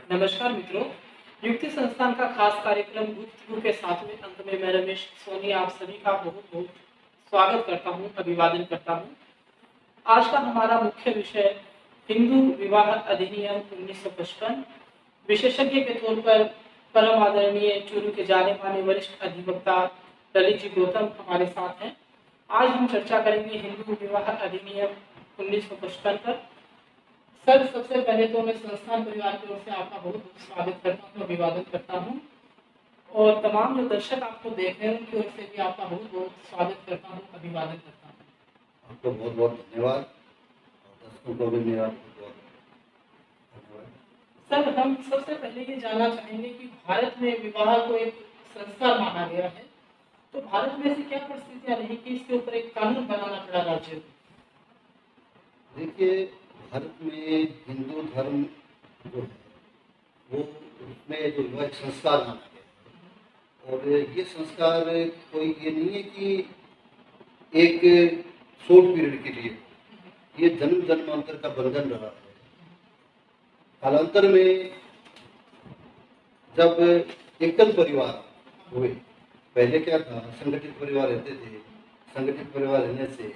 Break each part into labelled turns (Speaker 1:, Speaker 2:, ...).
Speaker 1: नमस्कार मित्रों, युक्ति संस्थान का खास कार्यक्रम गुफ्तगू के 7वें अंक में मैं रमेश सोनी आप सभी का बहुत-बहुत स्वागत करता हूँ, अभिवादन करता हूँ। आज का हमारा मुख्य विषय हिंदू विवाह अधिनियम 1955। विशेषज्ञ के तौर पर परम आदरणीय चूरू के जाने-माने वरिष्ठ अधिवक्ता ललित जी गौतम हमारे साथ हैं। आज हम चर्चा करेंगे हिंदू विवाह अधिनियम 1955 पर। सर, सबसे पहले तो मैं संस्थान परिवार की ओर से आपका बहुत बहुत स्वागत करता हूँ, अभिवादन करता हूँ और तमाम जो दर्शक आपको देख रहे हैं उनकी ओर से भी आपका बहुत बहुत स्वागत करता हूँ, अभिवादन करता हूँ।
Speaker 2: आपको बहुत बहुत धन्यवाद और दर्शकों को भी मेरा बहुत बहुत धन्यवाद।
Speaker 1: सर, हम सबसे पहले ये जानना चाहेंगे कि भारत में विवाह को एक संस्कार माना गया है, तो भारत में ऐसी क्या परिस्थितियाँ रही कि इसके ऊपर एक कानून बनाना पड़ा राज्य को?
Speaker 2: देखिए, भारत में हिंदू धर्म जो है वो उसमें जो विवाह एक संस्कार माना गया है और ये संस्कार कोई ये नहीं है कि एक शॉर्ट पीरियड के लिए, ये जन्म जन्मांतर का बंधन रहा है। कालांतर में जब एकल परिवार हुए, पहले क्या था, संगठित परिवार रहते थे। संगठित परिवार रहने से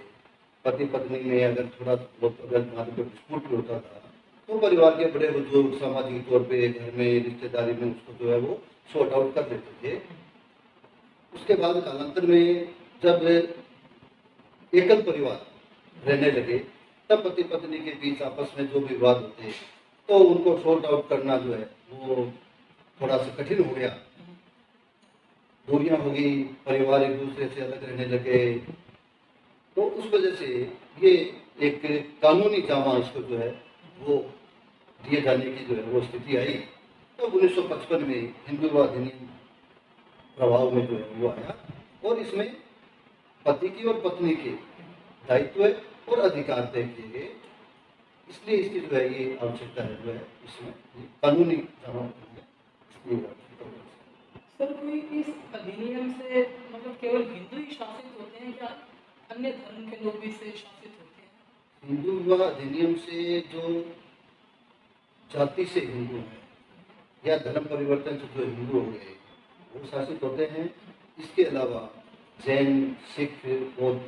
Speaker 2: पति पत्नी में अगर थोड़ा बहुत अगर डिस्प्यूट भी होता था तो परिवार के बड़े बुजुर्ग सामाजिक तौर पे घर में रिश्तेदारी में उसको जो है वो सॉर्ट आउट कर देते थे। उसके बाद कालांतर में जब एकल परिवार रहने लगे तब पति पत्नी के बीच आपस में जो विवाद होते तो उनको सॉर्ट आउट करना जो है वो थोड़ा सा कठिन हो गया। दूरियां हो गई, परिवार एक दूसरे से अलग रहने लगे, तो उस वजह से ये एक कानूनी जामा इसको जो है वो दिए जाने की जो है वो स्थिति आई। तो 1955 में हिंदू विवाह अधिनियम प्रभाव में जो है वो आया और इसमें पति की और पत्नी के दायित्व और अधिकार तय किए गए। इसलिए इसकी जो है ये आवश्यकता है जो है इसमें कानूनी जामा है, इसलिए
Speaker 1: सर, कोई इस अधिनियम से मतलब केवल हिंदू ही शासित होते हैं क्या अन्य धर्म के लोग भी इससे शासित होते हैं?
Speaker 2: हिंदू विवाह अधिनियम से जो जाति से हिंदू है या धर्म परिवर्तन से जो हिंदू हो गए वो शासित होते हैं। इसके अलावा जैन, सिख, बौद्ध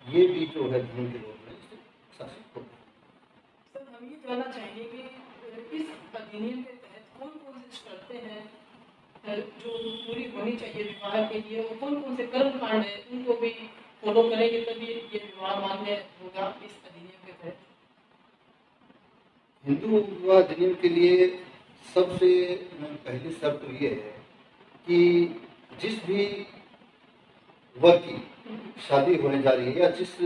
Speaker 2: ये भी जो है धर्म के लोग हैं इससे शासित होते हैं।
Speaker 1: सर, हम ये जानना चाहेंगे कि इस अधिनियम के तहत कौन कौन से शर्तें हैं जो पूरी होनी चाहिए विवाह के लिए और कौन कौन से कर्म कांड है उनको भी फॉलो करेंगे तभी ये विवाह मान्य होगा इस अधिनियम के तहत?
Speaker 2: हिंदू विवाह अधिनियम के लिए सबसे पहली शर्त तो ये है कि जिस भी वर्ग की शादी होने जा रही है या जिस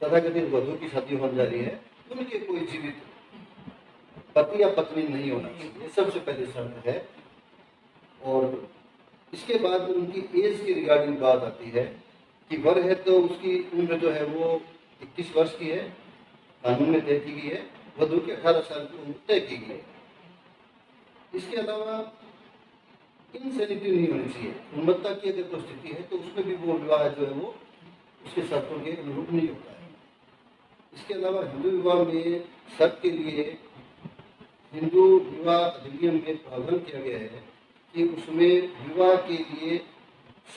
Speaker 2: तथाकथित वधू की शादी होने जा रही है उनके कोई जीवित पति या पत्नी नहीं होना चाहिए, सबसे पहली शर्त है। और इसके बाद उनकी एज की रिगार्डिंग बात आती है कि वर है तो उसकी उम्र जो है वो 21 वर्ष की है, कानून में तय की गई है। वधू की 18 साल की उम्र तय की गई है। इसके अलावा इंसेनिटी नहीं होनी चाहिए, उन्मत्ता की अगर कोई स्थिति है तो उसमें भी वो विवाह जो है वो उसके शर्तों के अनुरूप नहीं होता है। इसके अलावा हिंदू विवाह में शर्त के लिए हिंदू विवाह अधिनियम में प्रावधान किया गया है कि उसमें विवाह के लिए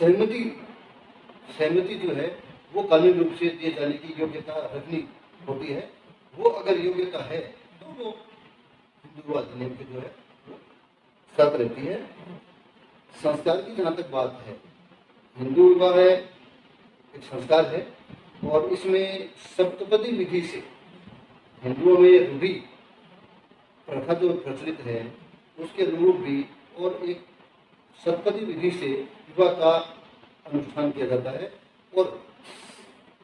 Speaker 2: सहमति जो है वो कानूनी रूप से दिए जाने की योग्यता रखनी होती है। वो अगर योग्यता है तो वो हिंदू विवाह अधिनियम की जो है वो शर्त रहती है। संस्कार की जहाँ तक बात है, हिंदू विवाह है एक संस्कार है और इसमें सप्तपदी विधि से हिंदुओं में रूढ़ी प्रथा जो प्रचलित है उसके अनुरूप भी और एक सप्तपदी विधि से विवाह का अनुष्ठान किया जाता है और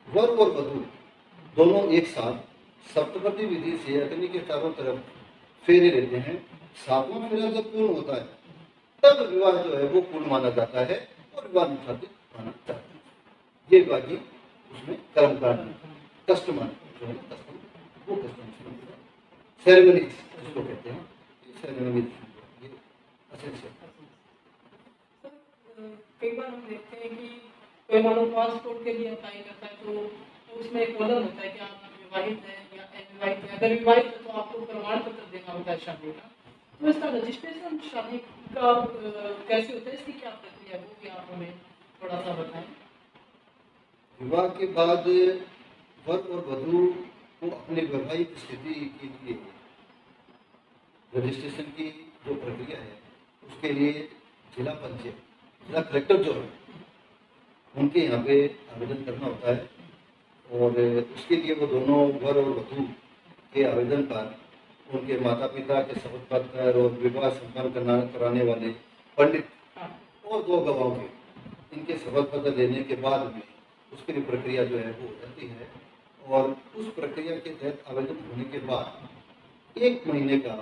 Speaker 2: वर और वधू दोनों एक साथ सप्तपदी विधि से अग्नि के चारों तरफ फेरे लेते हैं। 7वां फेरा जब पूर्ण होता है तब विवाह जो है वो पूर्ण माना जाता है और विवाह अनुष्ठानित माना जाता है। ये विवाह की उसमें कर्मकांड कस्टमर जो है वो कस्टमर सेरेमनी जिसको कहते हैं सेरेमनी ये असेंशियल।
Speaker 1: कई बार हम देखते हैं कि कोई मानो पासपोर्ट के लिए अप्लाई करता है तो उसमें एक कॉलम होता है कि आप विवाहित हैं या अविवाहित हैं। अगर विवाहित है तो आपको प्रमाण पत्र देना होता है शादी का। तो इसका रजिस्ट्रेशन शादी का कैसे होता है, इसकी क्या प्रक्रिया है, वो भी आप हमें थोड़ा सा बताएं।
Speaker 2: विवाह के बाद वर और वधू को अपने वैवाहिक स्थिति के लिए रजिस्ट्रेशन की जो प्रक्रिया है उसके लिए जिला पंचायत, जिला कलेक्टर जो है उनके यहाँ पे आवेदन करना होता है और उसके लिए वो दोनों वर और वधू के आवेदन पर उनके माता पिता के शपथ पत्र और विवाह संपन्न कराने वाले पंडित
Speaker 1: हाँ।
Speaker 2: और दो गवाहों के इनके शपथ पत्र लेने के बाद में उसकी भी प्रक्रिया जो है वो हो जाती है और उस प्रक्रिया के तहत आवेदन होने के बाद 1 महीने का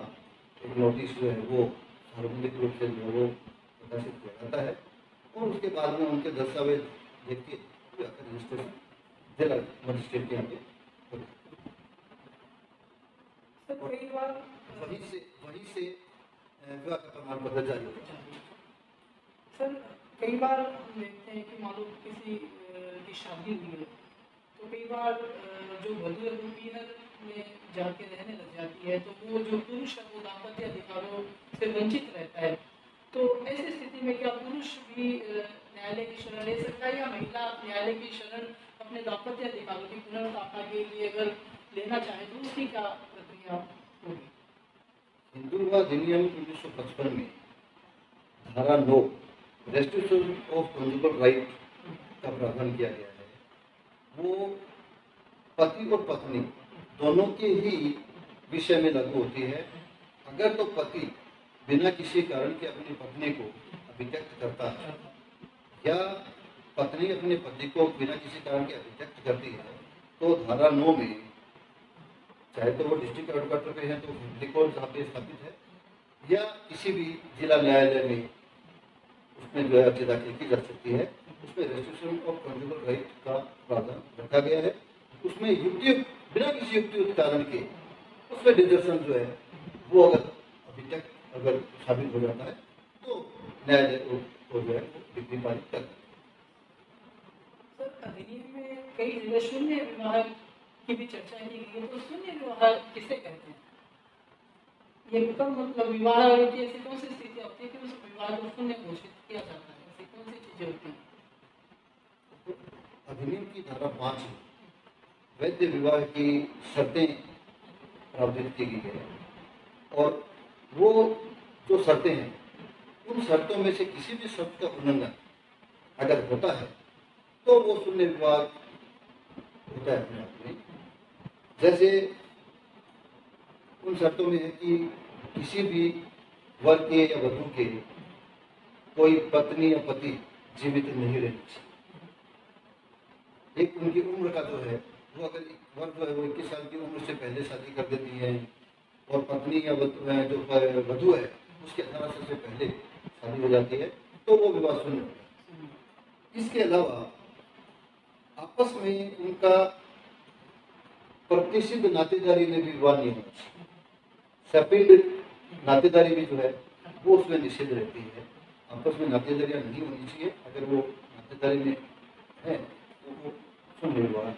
Speaker 2: एक नोटिस जो है वो सार्वजनिक रूप से जो है वो प्रकाशित किया जाता है और उसके बाद में उनके दस्तावेज देख के रजिस्ट्रेशन जिला मजिस्ट्रेट के यहाँ पे होता है।
Speaker 1: सर कई बार
Speaker 2: वहीं से विवाह का प्रमाण पत्र जारी होता है।
Speaker 1: सर कई बार हम देखते हैं कि मान लो किसी की शादी हुई है तो कई बार जो वधू है वो पीहर में जाके रहने लग जाती है, तो वो जो पुरुष है वो दाम्पत्य अधिकारों से वंचित रहता है। तो ऐसी स्थिति में क्या पुरुष भी न्यायालय की शरण ले सकता है, या महिला न्यायालय की शरण अपने दाम्पत्य अधिकारों की पुनर्स्थापना के लिए अगर लेना चाहे तो उसकी क्या प्रक्रिया होगी?
Speaker 2: हिंदू विवाह अधिनियम 1955 में धारा 9 रेस्ट्रिक्शन ऑफ कॉन्जुगल राइट का प्रावधान किया गया है। वो पति और पत्नी दोनों के ही विषय में लागू होती है। अगर तो पति बिना किसी कारण के अपनी पत्नी को अभित्यक्त करता है या पत्नी अपने पति को बिना किसी कारण के अभित्यक्त करती है तो धारा 9 में चाहे तो वो डिस्ट्रिक्ट हेडक्वार्टर पे है तो फैमिली कोर्ट जहाँ पे स्थापित है या किसी भी जिला न्यायालय में उसमें जो है अर्जी दाखिल की जा सकती है। उसमें रजिस्ट्रेशन ऑफ कॉन्जुगल राइट का प्रावधान रखा गया है। उसमें युक्तियुक्त बिना किसी युक्तियुक्त कारण के उसमें डिजर्शन जो है वो अगर अभी तक अगर साबित हो जाता है तो न्यायालय को जो है वो डिग्री पारित कर।
Speaker 1: सर अधिनियम में कई जगह शून्य विवाह की भी चर्चा की गई है, तो शून्य विवाह किसे कहते हैं? ये कब मतलब विवाह की ऐसी कौन सी स्थिति होती है कि उस विवाह को शून्य घोषित किया जाता है, ऐसी कौन सी चीजें होती हैं?
Speaker 2: अधिनियम की धारा 5 में वैध विवाह की शर्तें प्रावधानित की गई है और वो जो शर्तें हैं उन शर्तों में से किसी भी शर्त का उल्लंघन अगर होता है तो वो शून्य विवाह होता है अपने आप में। जैसे उन शर्तों में है कि किसी भी वर के या वधू के कोई पत्नी या पति जीवित नहीं रहनी चाहिए। एक उनकी उम्र का जो है वो अगर वर जो है वो 21 साल की उम्र से पहले शादी कर देती है और पत्नी या जो वधु है उसके 18 साल से पहले शादी हो जाती है तो वो विवाह शून्य होता है। इसके अलावा आपस में उनका प्रतिष्ठित नातेदारी में भी विवाह नहीं होना चाहिए। सपिंड नातेदारी भी जो है वो उसमें निषेध रहती है। आपस में नातेदारियाँ नहीं होनी चाहिए। अगर वो नातेदारी में है तो वो शून्य विवाह।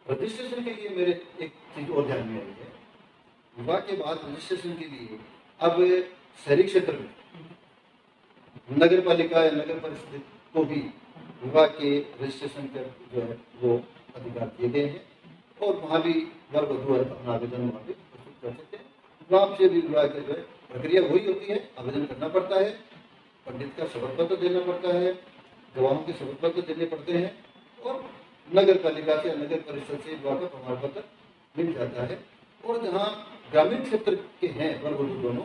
Speaker 2: रजिस्ट्रेशन के लिए मेरे एक चीज और ध्यान में आई है। विवाह के बाद रजिस्ट्रेशन के लिए अब शहरी क्षेत्र में नगर पालिका या नगर परिषद को भी विवाह के रजिस्ट्रेशन का जो है वो अधिकार दिए गए हैं और वहाँ भी वर वधू अपना आवेदन वहाँ पे प्रस्तुत कर सकते हैं। वहाँ से भी विवाह की जो है प्रक्रिया वही होती है। आवेदन करना पड़ता है, पंडित का शपथ पत्र देना पड़ता है, गवाहों के शपथ पत्र देने पड़ते हैं और नगर पालिका से नगर परिषद से विवाह का प्रमाण पत्र मिल जाता है। और जहाँ ग्रामीण क्षेत्र के हैं वर वधू दोनों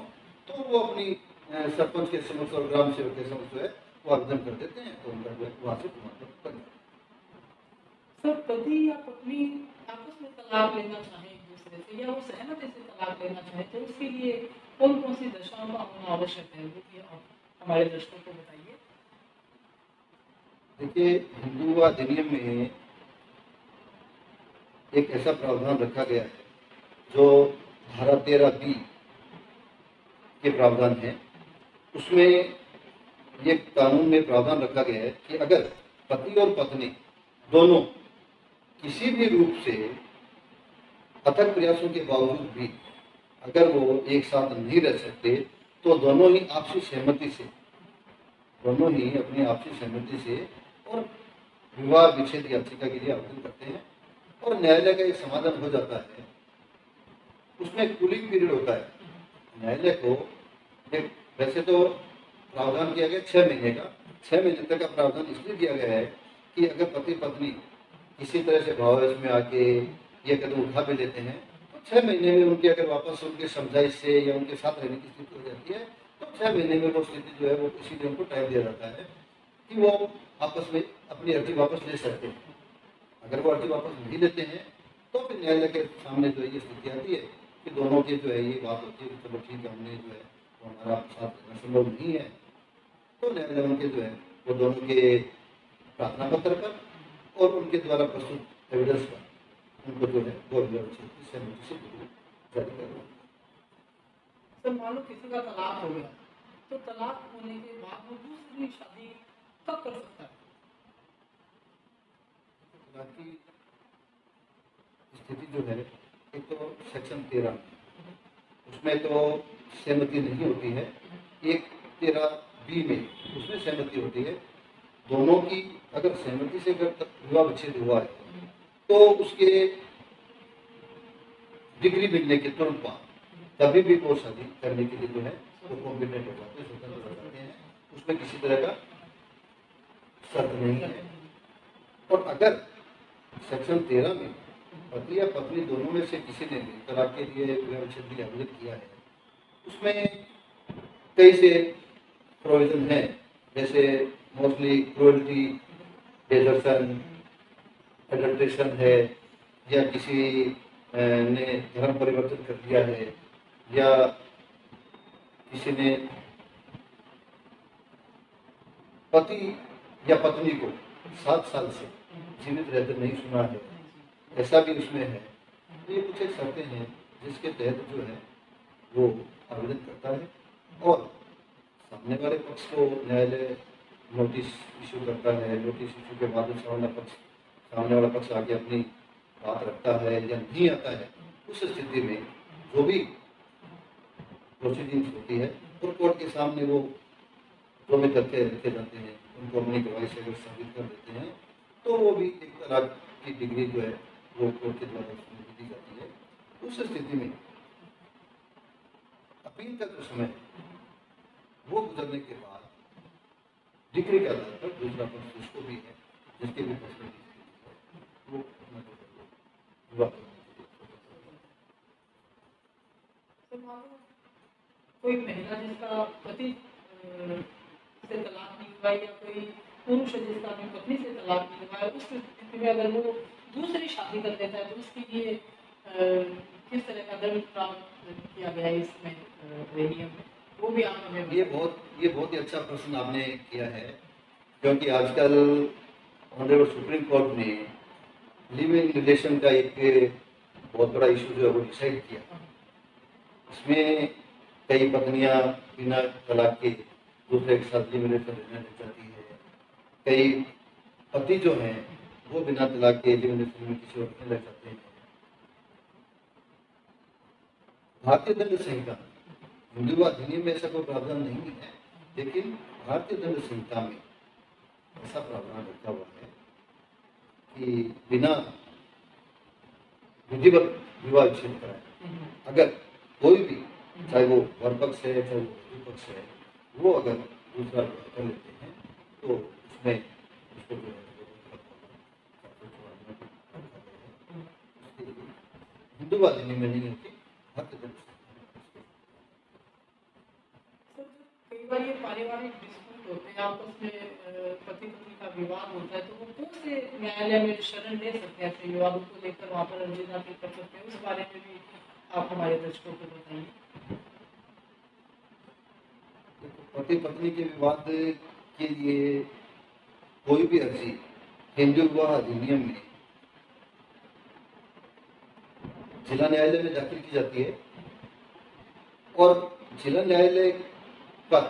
Speaker 2: तो वो अपनी सरपंच के समक्ष और ग्राम सेवक के समक्ष जो है वो आवेदन कर देते हैं तो उनका जो है वहाँ से प्रमाण पत्र बन जाता है।
Speaker 1: सर पति या पत्नी आपस में तलाक लेना चाहे एक दूसरे से या वो सहमति से तलाक लेना चाहे तो उसके लिए कौन कौन सी दशाओं का होना आवश्यक है, वो भी आप हमारे दर्शकों को बताइए।
Speaker 2: देखिए हिंदू अधिनियम में एक ऐसा प्रावधान रखा गया है जो धारा 13B के प्रावधान है। उसमें ये कानून में प्रावधान रखा गया है कि अगर पति और पत्नी दोनों किसी भी रूप से अथक प्रयासों के बावजूद भी अगर वो एक साथ नहीं रह सकते तो दोनों ही आपसी सहमति से, दोनों ही अपनी आपसी सहमति से और विवाह विच्छेद याचिका के लिए आवेदन करते हैं और न्यायालय का एक समाधान हो जाता है। उसमें कूलिंग पीरियड होता है। न्यायालय को एक, वैसे तो प्रावधान किया गया 6 महीने का, 6 महीने तक का प्रावधान इसलिए दिया गया है कि अगर पति पत्नी किसी तरह से भाववेश में आके ये कदम उठा भी लेते हैं तो 6 महीने में उनके अगर वापस उनके समझाइश से या उनके साथ रहने की स्थिति हो जाती है तो 6 महीने में वो स्थिति जो है वो इसीलिए उनको टाइम दिया जाता है कि वो आपस में अपनी अर्जी वापस ले सकते हैं। अगर वो अर्जी वापस नहीं लेते हैं तो फिर न्यायालय के सामने जो है ये स्थिति आती है कि दोनों की जो है ये बात होती है कि चलो ठीक है, हमने जो है वो हमारा साथ रहना संभव नहीं है, तो न्यायालय उनके जो है वो दोनों के प्रार्थना पत्र पर और उनके द्वारा प्रस्तुत एविडेंस पर उनको जो है वो सहमति से जारी करना।
Speaker 1: सर मान लो किसी का तलाक हो गया तो तलाक होने के बाद वो दूसरी शादी कब कर सकता है?
Speaker 2: बाकी स्थिति जो है, एक तो सेक्शन 13 उसमें तो सहमति नहीं होती है, एक 13B में उसमें सहमति होती है। दोनों की अगर सहमति से अगर विवाह विच्छेद हुआ है तो उसके डिग्री मिलने के तुरंत बाद कभी भी वो शादी करने के लिए जो है वो कॉम्पिटेंट हो जाते हैं, स्वतंत्र हो जाते हैं, उसमें किसी तरह का शर्त नहीं है। और अगर सेक्शन 13 में पति या पत्नी दोनों में से किसी ने भी तलाक के लिए विवाह विच्छेद के लिए आवेदन किया है, उसमें कई से प्रोविजन है, जैसे मोस्टली क्रूअल्टी, डेजर्शन, एडल्ट्रेशन है, या किसी ने धर्म परिवर्तन कर दिया है, या किसी ने पति या पत्नी को 7 साल से जीवित रहते नहीं सुना है, ऐसा भी उसमें है। तो ये कुछ एक शर्तें हैं जिसके तहत जो है वो आवेदन करता है और सामने वाले पक्ष को न्यायालय नोटिस इशू करता है। नोटिस इशू के बाद सामने वाला पक्ष आके अपनी बात रखता है या नहीं आता है, उस स्थिति में जो भी प्रोसीडिंग्स होती है और कोर्ट के सामने वो जो भी तथ्य रखे जाते हैं उनको अपनी गवाही से अगर साबित कर देते हैं तो वो भी एक तरह की डिग्री जो है वो कोर्ट के द्वारा उसमें दी जाती है। उस स्थिति में अपील का जो समय है वो गुजरने के बाद डिग्री के आधार पर दूसरा पक्ष जिसको भी है, जिसके भी पक्ष में वो अपना जो है वो विवाह करने के लिए
Speaker 1: तो मान लो कोई महिला जिसका पति से तलाक नहीं हुआ या कोई पुरुष है जिसका अपनी पत्नी से तलाक नहीं हुआ है, उस स्थिति में अगर वो दूसरी शादी कर लेता है तो उसके लिए किस तरह का दंड प्राप्त किया गया है इसमें अधिनियम में, वो भी आप हमें
Speaker 2: ये बहुत ही अच्छा प्रश्न आपने किया है, क्योंकि आजकल ऑनरेबल सुप्रीम कोर्ट ने लिव इन रिलेशन का एक बहुत बड़ा इशू जो है वो डिसाइड किया। इसमें कई पत्नियां बिना तलाक के दूसरे के साथ लिव इन रिलेशन रहना चाहती है, कई पति जो हैं वो बिना तलाक के लिव इन रिलेशन में किसी और के रह जाते हैं। भारतीय दंड संहिता, हिंदू अधिनियम में ऐसा कोई प्रावधान नहीं है, लेकिन भारतीय दंड संहिता में ऐसा प्रावधान रखा हुआ है कि बिना विधिवत विवाह विच्छेद कराए अगर कोई भी, चाहे वो वर पक्ष है चाहे वो वधू पक्ष है, वो अगर दूसरा विवाह कर लेते हैं तो उसमें उसको जो है हिंदू अधिनियम में नहीं होती, भारतीय दंड
Speaker 1: कई बार ये पारिवारिक डिस्प्यूट होते हैं आपस में, पति पत्नी का विवाद होता है तो वो कौन से न्यायालय में शरण ले सकते हैं अपने विवादों को लेकर, वहाँ पर अर्जी दाखिल कर सकते हैं, उस बारे में भी आप हमारे दर्शकों को बताइए।
Speaker 2: पति पत्नी के विवाद के लिए कोई भी अर्जी हिंदू विवाह अधिनियम में जिला न्यायालय में दाखिल की जाती है और जिला न्यायालय पर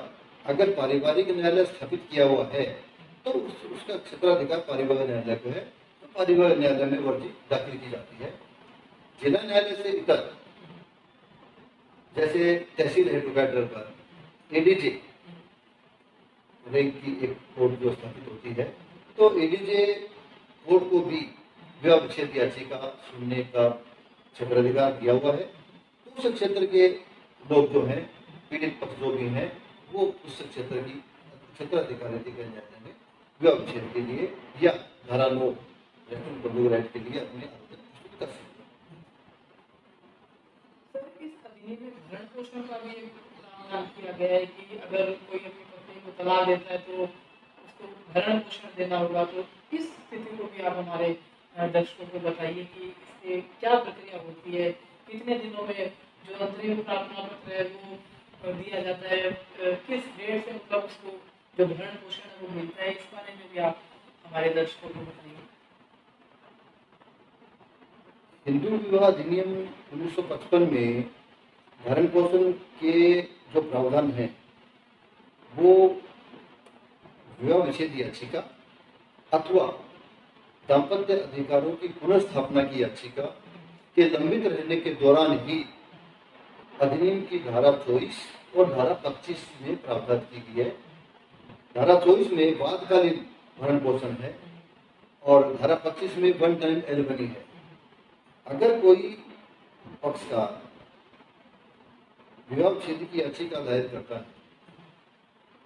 Speaker 2: अगर पारिवारिक न्यायालय स्थापित किया हुआ है तो उसका क्षेत्राधिकार पारिवारिक न्यायालय को है, तो पारिवारिक न्यायालय में अर्जी दाखिल की जाती है। जिला न्यायालय से इतर जैसे तहसील हेडक्वार्टर पर एडीजे रैंक की एक कोर्ट जो स्थापित होती है, तो एडीजे कोर्ट को भी विवाह विच्छेद याचिका सुनने का क्षेत्राधिकार दिया हुआ है। तो उस क्षेत्र के लोग जो हैं, पीड़ित पक्ष जो भी हैं, वो उस क्षेत्र की क्षेत्राधिकारी के न्यायालय में विवाह विच्छेद के लिए या धारा 9 राइट के लिए अपने आवेदन प्रस्तुत कर सकते हैं।
Speaker 1: सर, इस अधिनियम में भरण पोषण का भी एक प्रावधान किया गया है कि अगर कोई अपनी पत्नी को तलाक देता है तो उसको भरण पोषण देना होगा। तो इस स्थिति को भी आप हमारे दर्शकों को बताइए कि इससे क्या प्रक्रिया होती है, कितने दिनों में जो अंतरिम प्रार्थना पत्र है वो दिया जाता है, किस डेट से मतलब उसको जो भरण पोषण है वो मिलता है, इस बारे में भी आप हमारे दर्शकों को बताइए।
Speaker 2: हिंदू विवाह अधिनियम 1955 में भरण पोषण के जो प्रावधान हैं, वो विवाह विच्छेद याचिका अथवा दाम्पत्य अधिकारों की पुनर्स्थापना की याचिका के लंबित रहने के दौरान ही अधिनियम की धारा 24 और धारा 25 में प्रावधान की गई है। धारा 24 में बादकालीन भरण पोषण है और धारा 25 में वन टाइम एलिमनी है। अगर कोई पक्षकार विवाह विच्छेद की याचिका दायर करता है,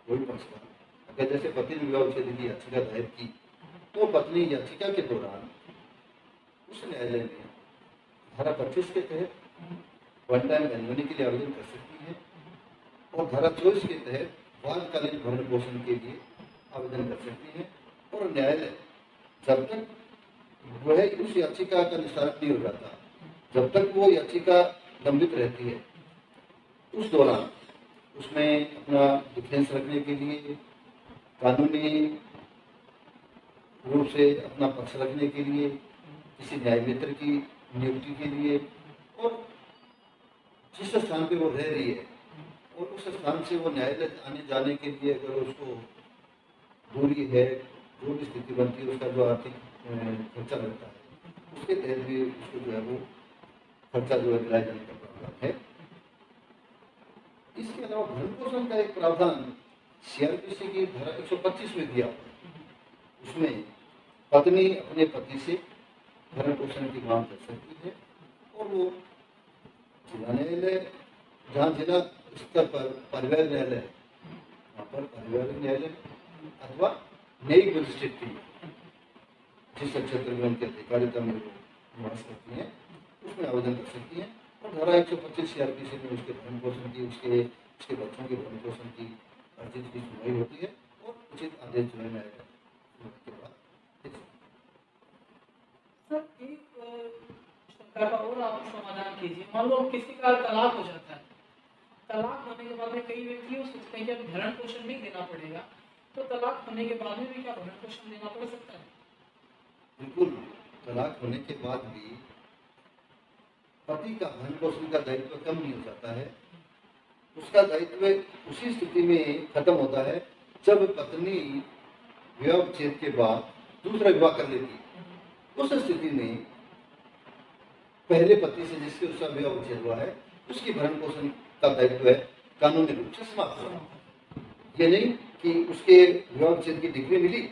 Speaker 2: कोई पक्षकार अगर जैसे पति ने विवाह विच्छेद की याचिका दायर की, तो पत्नी याचिका के दौरान उस न्यायालय में धारा 25 के तहत वन टाइम एलिमनी के लिए आवेदन कर सकती है और धारा 24 के तहत बादकालीन भरण पोषण के लिए आवेदन कर सकती है। और न्यायालय जब तक वह उस याचिका का निस्तारण नहीं हो जाता, जब तक वो याचिका लंबित रहती है, उस दौरान उसमें अपना डिफेंस रखने के लिए, कानूनी रूप से अपना पक्ष रखने के लिए, किसी न्याय मित्र की नियुक्ति के लिए, और जिस स्थान पे वो रह रही है और उस स्थान से वो न्यायालय आने जाने के लिए अगर उसको दूरी है, जो भी स्थिति बनती है, उसका जो आर्थिक खर्चा लगता है, उसके तहत भी उसको जो है वो खर्चा जो है दिलाए जाने का प्रावधान है। इसके अलावा भरण पोषण का एक प्रावधान सीआरपीसी की धारा 125 में दिया। उसमें पत्नी अपने पति से भरण पोषण की मांग कर सकती है और वो जिला न्यायालय, जहाँ जिला स्तर पर पारिवारिक न्यायालय है, वहाँ पर पारिवारिक न्यायालय अथवा न्यायिक मजिस्ट्रेट की जिस क्षेत्र में उनकी अधिकारिता में वो निवास करती हैं, उसमें आवेदन कर सकती हैं। और धारा 125 सीआरपीसी में उसके भरण पोषण की, उसके बच्चों के भरण पोषण की अर्जी की सुनवाई होती है और उचित आदेश जो है न्यायालय के बाद।
Speaker 1: सर, एक शंका का और आप समाधान कीजिए। मान लो किसी का तलाक हो जाता है, तलाक होने के बाद में कई व्यक्ति वो सोचते हैं कि अब भरण पोषण नहीं देना पड़ेगा, तो तलाक होने के बाद में भी क्या भरण पोषण देना पड़ सकता है?
Speaker 2: बिल्कुल, तलाक होने के बाद भी पति का भरण पोषण का दायित्व कम नहीं हो जाता है। उसका दायित्व उसी स्थिति में खत्म होता है जब पत्नी विवाह विच्छेद के बाद दूसरा विवाह कर लेती है। उस स्थिति में पहले पति से जिससे उसका विवाह विच्छेद हुआ है, उसकी भरण पोषण का दायित्व है कानूनी रूप से समाप्त हो। ये नहीं कि उसके विवाह विच्छेद की डिग्री मिली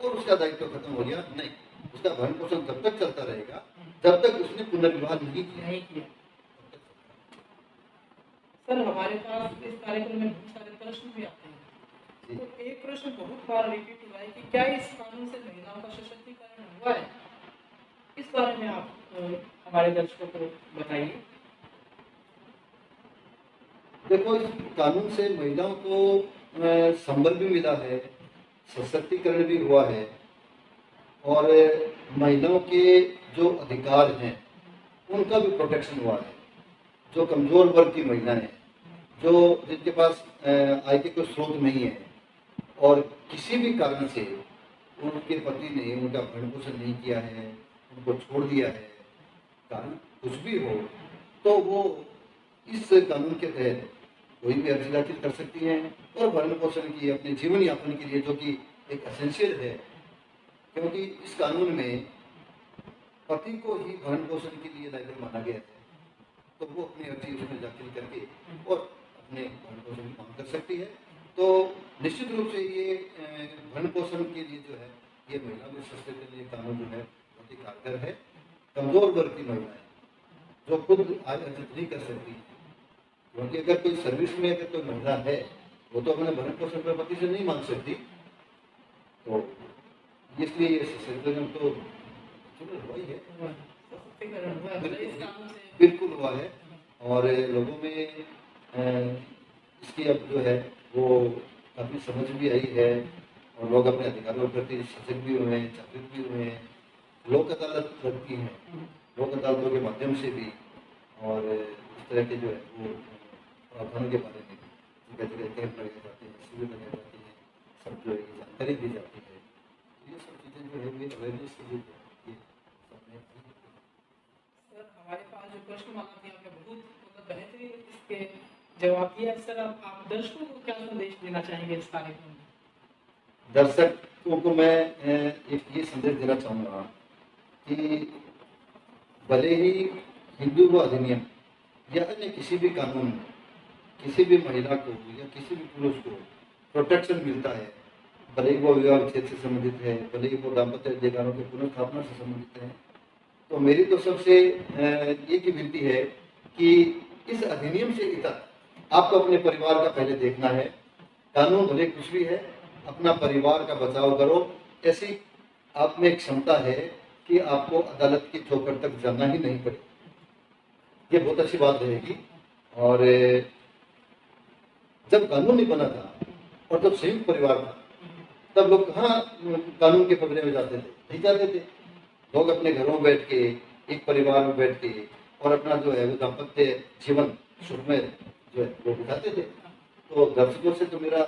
Speaker 2: और उसका दायित्व खत्म हो गया, नहीं, उसका भरण पोषण तब तक चलता रहेगा जब तक उसने पुनर्विवाह नहीं किया।
Speaker 1: सर, हमारे पास इस कार्यक्रम में बहुत सारे प्रश्न भी आते हैं। तो एक प्रश्न बहुत बार रिपीट हुआ है कि क्या इस कानून से महिलाओं का सशक्तिकरण हुआ है? इस बारे में आप हमारे दर्शकों को बताइए।
Speaker 2: देखो, इस कानून से महिलाओं को संबल भी मिला है, सशक्तिकरण भी हुआ है और महिलाओं के जो अधिकार हैं उनका भी प्रोटेक्शन हुआ है। जो कमजोर वर्ग की महिलाएं हैं, जो जिनके पास आय के कोई स्रोत नहीं है और किसी भी कारण से उनके पति ने उनका भरण पोषण नहीं किया है, उनको छोड़ दिया है, कारण कुछ भी हो, तो वो इस कानून के तहत कोई भी अर्जी दाखिल कर सकती हैं और भरण पोषण की, अपने जीवन यापन के लिए, जो कि एक एसेंशियल है, क्योंकि इस कानून में पति को ही भरण पोषण के लिए लायक माना गया है। तो वो अपनी अर्जी उसमें दाखिल करके और अपने भरण पोषण की मांग कर सकती है। तो निश्चित रूप से ये भरण पोषण के लिए जो है ये महिला के सशक्तिकरण के लिए कानून जो है बहुत ही कारगर है। कमजोर वर्ग की महिलाएं जो खुद आज अर्जित नहीं कर सकती, क्योंकि अगर कोई सर्विस में अगर कोई महिला है वो तो अपने भरण पोषण पर पति से नहीं मांग सकती, तो इसलिए ये सशक्तिकरण तो हुआ ही है,
Speaker 1: सशक्तिकरण हुआ है इस कानून से।
Speaker 2: बिल्कुल हुआ है। और लोगों में इसकी अब जो है वो काफ़ी समझ भी आई है और लोग अपने अधिकारों के प्रति सजग भी हुए हैं, जागृत भी हुए हैं। लोक अदालत लगती हैं, लोक अदालतों के माध्यम से भी और इस तरह के जो है वो प्रावधानों के बारे में जगह जगह कैंप लगाए जाते हैं, शिविर लगाए जाते हैं, सब जो है ये जानकारी दी जाती है। ये सब चीज़ें जो है ये अवेयरनेस के लिए ये सामने आई है।
Speaker 1: सर हमारे पास जो प्रश्नमाला थी आपने बहुत मतलब बेहतरीन इसके जवाब दिया। सर आप दर्शकों को क्या संदेश देना चाहेंगे इस कार्यक्रम में?
Speaker 2: दर्शकों को मैं एक ये संदेश देना चाहूँगा कि भले ही हिंदू अधिनियम या अन्य किसी भी कानून में किसी भी महिला को या किसी भी पुरुष को प्रोटेक्शन मिलता है, भले ही वो विवाह विच्छेद से संबंधित है, भले ही वो दाम्पत्य अधिकारों की पुनर्स्थापना से संबंधित है, तो मेरी तो सबसे ये की विनती है कि इस अधिनियम से इतर आपको अपने परिवार का पहले देखना है। कानून भले कुछ भी है, अपना परिवार का बचाव करो। ऐसी आप में क्षमता है कि आपको अदालत की ठोकर तक जाना ही नहीं पड़े, ये बहुत अच्छी बात रहेगी। और जब कानून नहीं बना था और जब संयुक्त परिवार था, तब लोग कहाँ कानून के पकड़े में जाते थे? नहीं जाते थे। लोग अपने घरों में बैठ के, एक परिवार में बैठ के और अपना जो है वो दाम्पत्य जीवन सुखमय जो है वो बिताते थे। तो दर्शकों से तो मेरा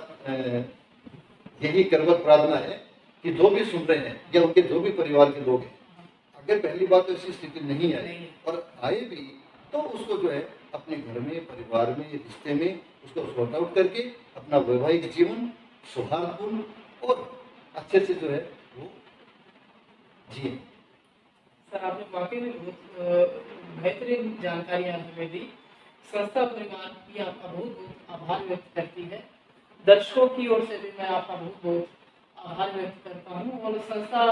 Speaker 2: यही करवत प्रार्थना है कि जो भी सुन रहे हैं या उनके जो भी परिवार के लोग हैं, अगर पहली बात तो ऐसी स्थिति नहीं आई और आए भी तो उसको जो है अपने घर में, परिवार में, रिश्ते में उसको सॉर्ट आउट करके अपना वैवाहिक जीवन सौहार्दपूर्ण और अच्छे से जो है वो जिए।
Speaker 1: सर आपने वाकई में बहुत बेहतरीन जानकारियां हमें दी। संस्था परिवार की आपका बहुत बहुत आभार व्यक्त करती है। दर्शकों की ओर से भी मैं आपका बहुत बहुत आभार व्यक्त करता हूँ। और संस्था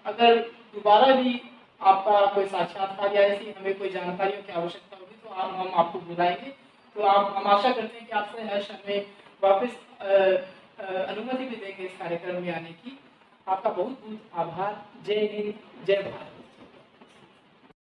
Speaker 1: अगर दोबारा भी आपका कोई साक्षात्कार या ऐसी हमें कोई जानकारियों की आवश्यकता होगी तो हम आपको बुलाएंगे। तो हम आशा करते हैं कि आपसे हर्ष हमें वापस अनुमति भी देंगे इस कार्यक्रम में आने की। आपका बहुत बहुत आभार। जय हिंद, जय भारत।